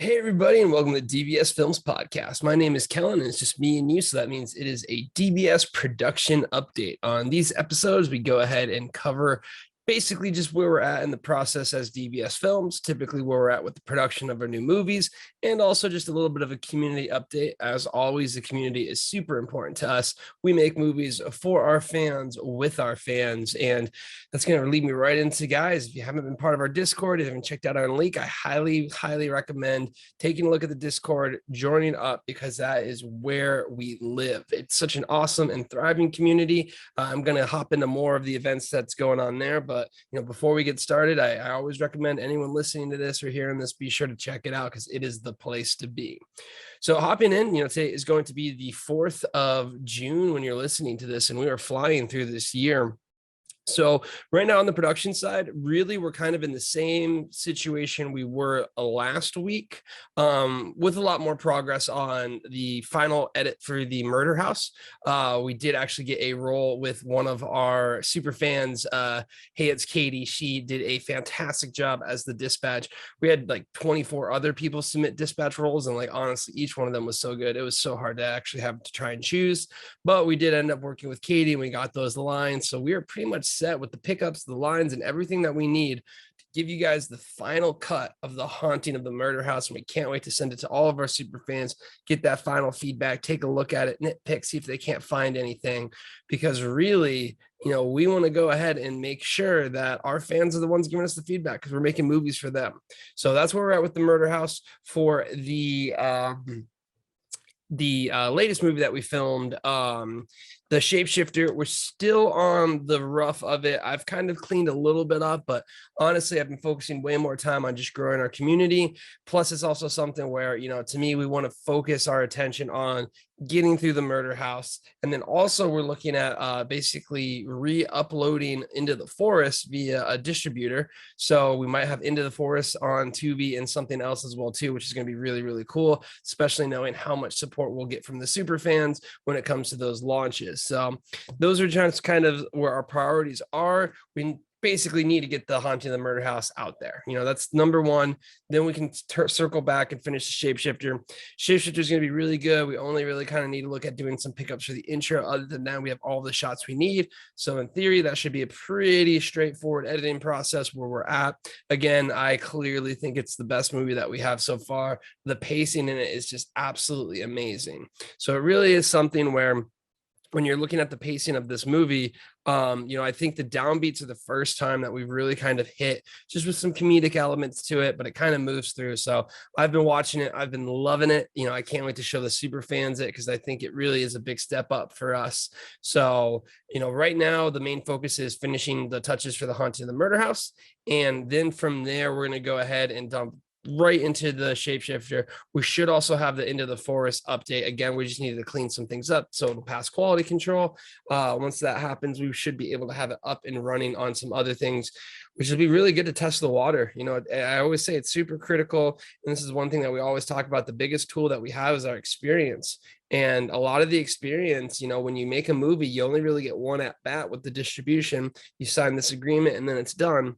Hey, everybody, and welcome to DBS Films Podcast. My name is Kellen, and it's just me and you. So that means it is a DBS production update. On these episodes, we go ahead and cover basically just where we're at in the process as DBS Films, typically where we're at with the production of our new movies, and also just a little bit of a community update. As always, the community is super important to us. We make movies for our fans, with our fans, and that's going to lead me right into, guys, if you haven't been part of our Discord, if you haven't checked out our link, I highly recommend taking a look at the Discord, joining up, because that is where we live. It's such an awesome and thriving community. I'm going to hop into more of the events that's going on there, but before we get started, I always recommend anyone listening to this or hearing this, be sure to check it out because it is the place to be. So hopping in, today is going to be the 4th of June when you're listening to this, and we are flying through this year. So right now on the production side, really, we're kind of in the same situation we were last week, with a lot more progress on the final edit for the Murder House. We did actually get a role with one of our super fans. Hey, it's Katie. She did a fantastic job as the dispatch. We had like 24 other people submit dispatch roles, and honestly, each one of them was so good. It was so hard to actually have to try and choose, but we did end up working with Katie and we got those lines. So we are pretty much set with the pickups, the lines, and everything that we need to give you guys the final cut of The Haunting of the Murder House. And we can't wait to send it to all of our super fans, get that final feedback, take a look at it, nitpick, see if they can't find anything, because really, we want to go ahead and make sure that our fans are the ones giving us the feedback, because we're making movies for them. So that's where we're at with the Murder House. For the latest movie that we filmed, the Shapeshifter, we're still on the rough of it. I've kind of cleaned a little bit up, but honestly, I've been focusing way more time on just growing our community. Plus, it's also something where, to me, we want to focus our attention on getting through the Murder House. And then also we're looking at basically re-uploading Into the Forest via a distributor. So we might have Into the Forest on Tubi and something else as well too, which is going to be really, really cool, especially knowing how much support we'll get from the super fans when it comes to those launches. So those are just kind of where our priorities are. We basically need to get The Haunting of the Murder House out there. That's number one. Then we can circle back and finish the Shapeshifter. Shapeshifter is going to be really good. We only really kind of need to look at doing some pickups for the intro. Other than that, we have all the shots we need. So in theory, that should be a pretty straightforward editing process where we're at. Again, I clearly think it's the best movie that we have so far. The pacing in it is just absolutely amazing. So it really is something where, when you're looking at the pacing of this movie, I think the downbeats are the first time that we've really kind of hit, just with some comedic elements to it, but it kind of moves through. So I've been watching it. I've been loving it. I can't wait to show the super fans it, because I think it really is a big step up for us. So, right now the main focus is finishing the touches for The Haunting of the Murder House. And then from there, we're going to go ahead and dump right into the Shapeshifter. We should also have the Into the Forest update. Again, we just needed to clean some things up so it'll pass quality control. Once that happens, we should be able to have it up and running on some other things, which will be really good to test the water. I always say it's super critical, and this is one thing that we always talk about. The biggest tool that we have is our experience. And a lot of the experience, when you make a movie, you only really get one at bat with the distribution. You sign this agreement and then it's done.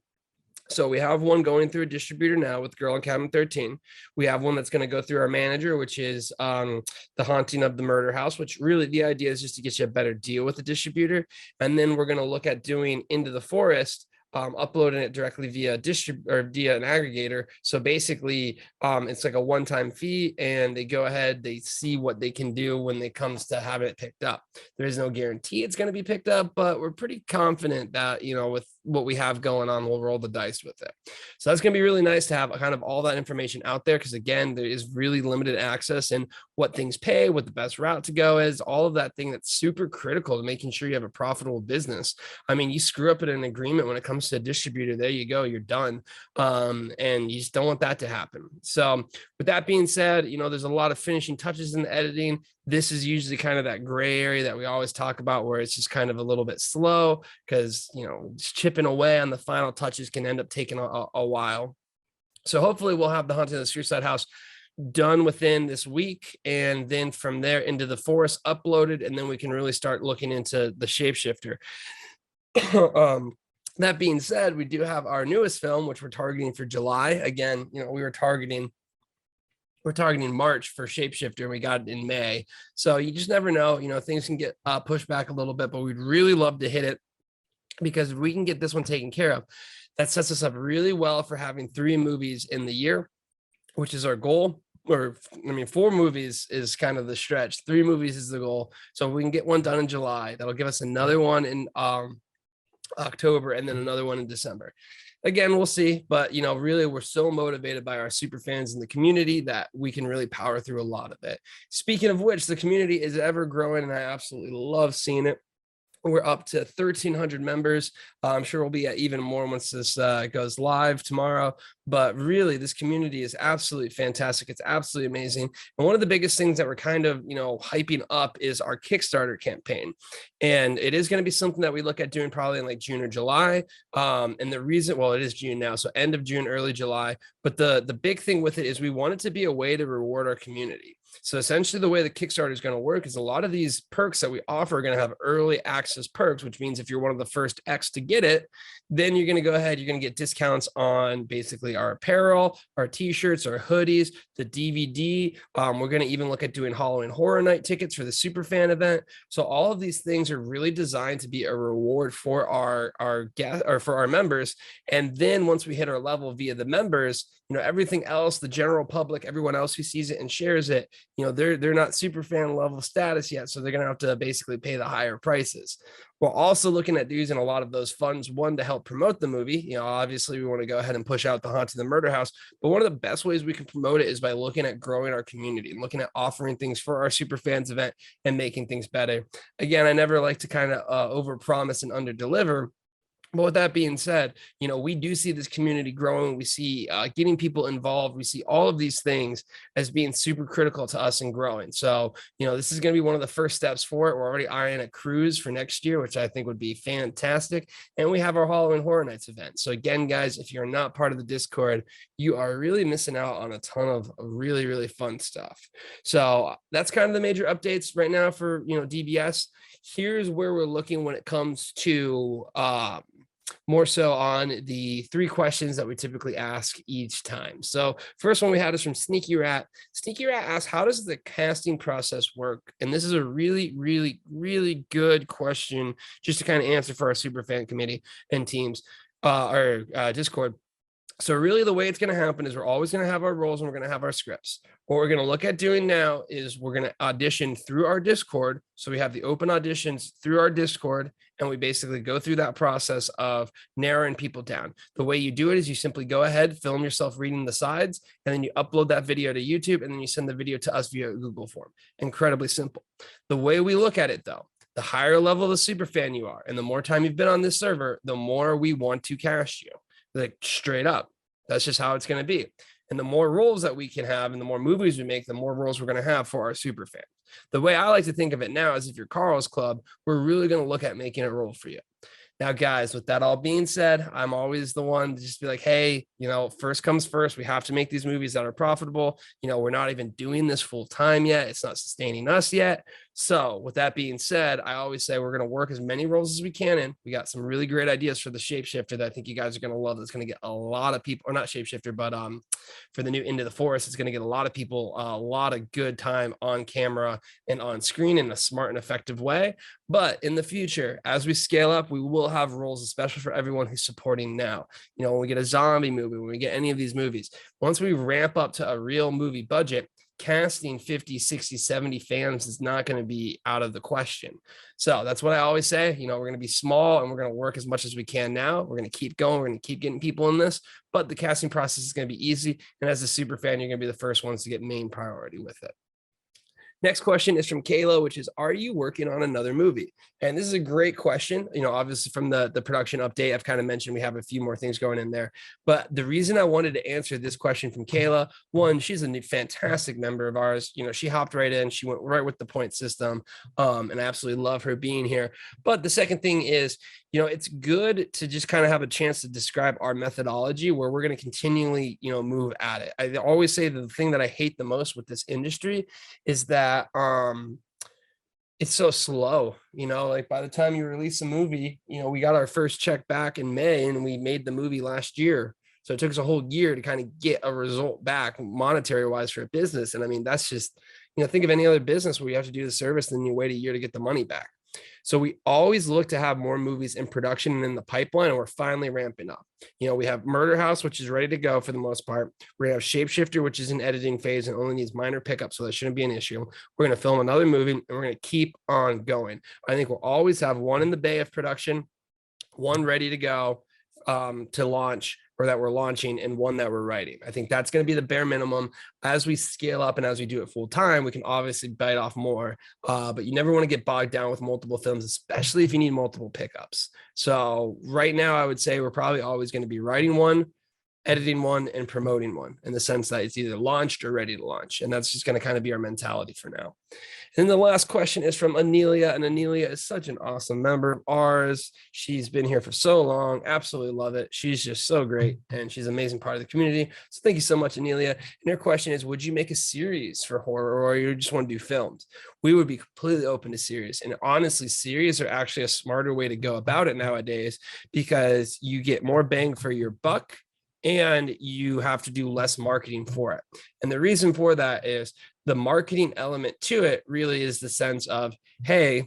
So we have one going through a distributor now with Girl in Cabin 13. We have one that's going to go through our manager, which is The Haunting of the Murder House, which really the idea is just to get you a better deal with the distributor. And then we're going to look at doing Into the Forest, uploading it directly via an aggregator. So basically, it's like a one-time fee, and they go ahead, they see what they can do when it comes to having it picked up. There is no guarantee it's going to be picked up, but we're pretty confident that, with what we have going on, we'll roll the dice with it. So that's going to be really nice to have kind of all that information out there, because again, there is really limited access and what things pay, what the best route to go is, all of that thing that's super critical to making sure you have a profitable business. I mean, you screw up in an agreement when it comes to a distributor, there you go, you're done. And you just don't want that to happen. So with that being said, there's a lot of finishing touches in the editing. This is usually kind of that gray area that we always talk about, where it's just kind of a little bit slow, because, chipping away on the final touches can end up taking a while. So hopefully we'll have The Haunting of the Suicide House done within this week, and then from there Into the Forest uploaded, and then we can really start looking into the Shapeshifter. That being said, we do have our newest film, which we're targeting for July. Again, we were targeting we're targeting March for Shapeshifter, and we got it in May. So you just never know, things can get pushed back a little bit, but we'd really love to hit it, because if we can get this one taken care of, that sets us up really well for having 3 movies in the year, which is our goal. Or, I mean, 4 movies is kind of the stretch. 3 movies is the goal. So if we can get one done in July, that'll give us another one in October, and then another one in December. Again, we'll see, but really, we're so motivated by our super fans in the community that we can really power through a lot of it. Speaking of which, the community is ever growing, and I absolutely love seeing it. We're up to 1,300 members. I'm sure we'll be at even more once this goes live tomorrow. But really, this community is absolutely fantastic. It's absolutely amazing. And one of the biggest things that we're kind of, hyping up is our Kickstarter campaign. And it is going to be something that we look at doing probably in like June or July. And the reason, well, it is June now, so end of June, early July. But the big thing with it is we want it to be a way to reward our community. So essentially, the way the Kickstarter is going to work is a lot of these perks that we offer are going to have early access perks, which means if you're one of the first X to get it, then you're going to go ahead, you're going to get discounts on basically our apparel, our t-shirts, our hoodies, the DVD. We're going to even look at doing Halloween Horror Night tickets for the Superfan event. So all of these things are really designed to be a reward for our guests, or for our members. And then once we hit our level via the members, everything else, the general public, everyone else who sees it and shares it, they're not super fan level status yet. So they're going to have to basically pay the higher prices. We're also looking at using a lot of those funds, one, to help promote the movie. Obviously we want to go ahead and push out The Haunted the Murder House, but one of the best ways we can promote it is by looking at growing our community and looking at offering things for our super fans event and making things better. Again, I never like to kind of over promise and under deliver. But with that being said, we do see this community growing. We see getting people involved. We see all of these things as being super critical to us and growing. So, this is going to be one of the first steps for it. We're already eyeing a cruise for next year, which I think would be fantastic. And we have our Halloween Horror Nights event. So again, guys, if you're not part of the Discord, you are really missing out on a ton of really, really fun stuff. So that's kind of the major updates right now for, DBS. Here's where we're looking when it comes to more so on the 3 questions that we typically ask each time. So first one we had is from Sneaky Rat. Sneaky Rat asks, how does the casting process work? And this is a really, really, really good question just to kind of answer for our super fan committee and teams, or Discord. So really the way it's going to happen is we're always going to have our roles and we're going to have our scripts. What we're going to look at doing now is we're going to audition through our Discord. So we have the open auditions through our Discord, and we basically go through that process of narrowing people down. The way you do it is you simply go ahead, film yourself reading the sides, and then you upload that video to YouTube, and then you send the video to us via Google form. Incredibly simple. The way we look at it though, the higher level of the super fan you are, and the more time you've been on this server, the more we want to cast you. Like straight up. That's just how it's going to be. And the more roles that we can have and the more movies we make, the more roles we're going to have for our super fans. The way I like to think of it now is if you're Carl's Club, we're really going to look at making a role for you. Now, guys, with that all being said, I'm always the one to just be like, hey, first comes first. We have to make these movies that are profitable. We're not even doing this full time yet. It's not sustaining us yet. So with that being said, I always say we're going to work as many roles as we can in. We got some really great ideas for the Shapeshifter that I think you guys are going to love. That's going to get a lot of people, or not Shapeshifter, but for the new Into the Forest, it's going to get a lot of people a lot of good time on camera and on screen in a smart and effective way. But in the future, as we scale up, we will have roles, especially for everyone who's supporting now. When we get a zombie movie, when we get any of these movies, once we ramp up to a real movie budget, casting 50, 60, 70 fans is not going to be out of the question. So that's what I always say. We're going to be small and we're going to work as much as we can now. We're going to keep going. We're going to keep getting people in this, but the casting process is going to be easy. And as a super fan, you're going to be the first ones to get main priority with it. Next question is from Kayla, which is, are you working on another movie? And this is a great question. Obviously from the production update, I've kind of mentioned we have a few more things going in there. But the reason I wanted to answer this question from Kayla, one, she's a fantastic member of ours. She hopped right in. She went right with the point system. And I absolutely love her being here. But the second thing is, it's good to just kind of have a chance to describe our methodology where we're going to continually, move at it. I always say the thing that I hate the most with this industry is that it's so slow. Like by the time you release a movie, we got our first check back in May and we made the movie last year. So it took us a whole year to kind of get a result back monetary wise for a business. And I mean, that's just, think of any other business where you have to do the service and you wait a year to get the money back. So we always look to have more movies in production and in the pipeline, and we're finally ramping up. We have Murder House, which is ready to go for the most part. We're going to have Shapeshifter, which is in editing phase and only needs minor pickups, so that shouldn't be an issue. We're going to film another movie, and we're going to keep on going. I think we'll always have one in the bay of production, one ready to go to launch, or that we're launching, and one that we're writing. I think that's going to be the bare minimum. As we scale up and as we do it full time, we can obviously bite off more, but you never want to get bogged down with multiple films, especially if you need multiple pickups. So right now, I would say we're probably always going to be writing one, editing one, and promoting one, in the sense that it's either launched or ready to launch. And that's just going to kind of be our mentality for now. And the last question is from Anelia, and Anelia is such an awesome member of ours. She's been here for so long. Absolutely love it. She's just so great, and she's an amazing part of the community. So thank you so much, Anelia. And her question is, would you make a series for horror, or you just want to do films? We would be completely open to series. And honestly, series are actually a smarter way to go about it nowadays, because you get more bang for your buck, and you have to do less marketing for it. And the reason for that is the marketing element to it really is the sense of, hey,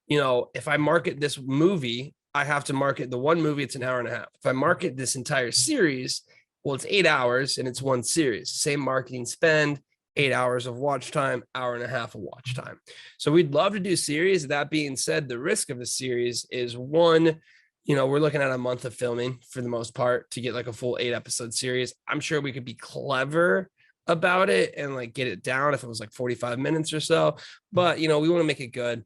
if I market this movie, I have to market the one movie, it's an hour and a half. If I market this entire series, well, it's 8 hours and it's one series, same marketing spend, 8 hours of watch time, hour and a half of watch time. So we'd love to do series. That being said, the risk of a series is one, we're looking at a month of filming for the most part to get like a full 8-episode series. I'm sure we could be clever about it and like get it down if it was like 45 minutes or so, but we want to make it good.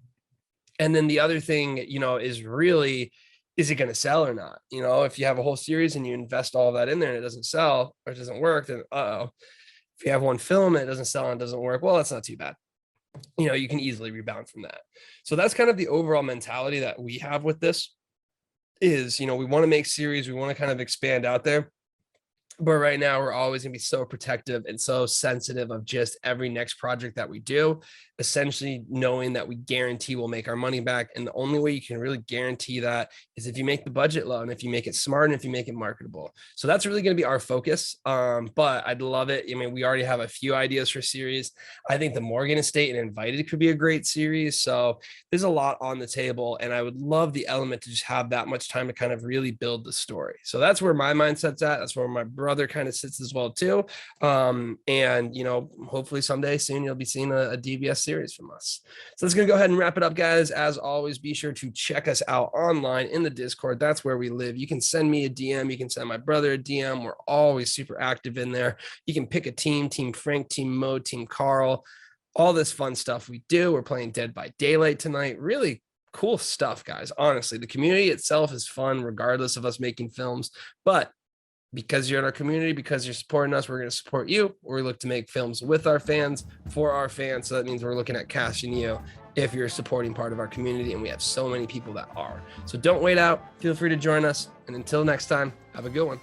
And then the other thing, is really, is it going to sell or not? If you have a whole series and you invest all that in there and it doesn't sell or it doesn't work, then if you have one film and it doesn't sell and it doesn't work, well, that's not too bad. You can easily rebound from that. So that's kind of the overall mentality that we have with this is, we want to make series, we want to kind of expand out there. But right now, we're always going to be so protective and so sensitive of just every next project that we do, essentially knowing that we guarantee we'll make our money back. And the only way you can really guarantee that is if you make the budget low and if you make it smart and if you make it marketable. So that's really going to be our focus. But I'd love it. We already have a few ideas for series. I think the Morgan Estate and Invited could be a great series. So there's a lot on the table, and I would love the element to just have that much time to kind of really build the story. So that's where my mindset's at. That's where my brother kind of sits as well too. And hopefully someday soon you'll be seeing a DBS series from us. So that's gonna go ahead and wrap it up, guys. As always, be sure to check us out online in the Discord. That's where we live. You can send me a DM, you can send my brother a DM. We're always super active in there. You can pick a team Frank, team Mo, team Carl, all this fun stuff we do. We're playing Dead by Daylight tonight. Really cool stuff, guys. Honestly, the community itself is fun regardless of us making films, but because you're in our community, because you're supporting us, we're going to support you. We look to make films with our fans, for our fans. So that means we're looking at casting you if you're supporting part of our community. And we have so many people that are. So don't wait out. Feel free to join us. And until next time, have a good one.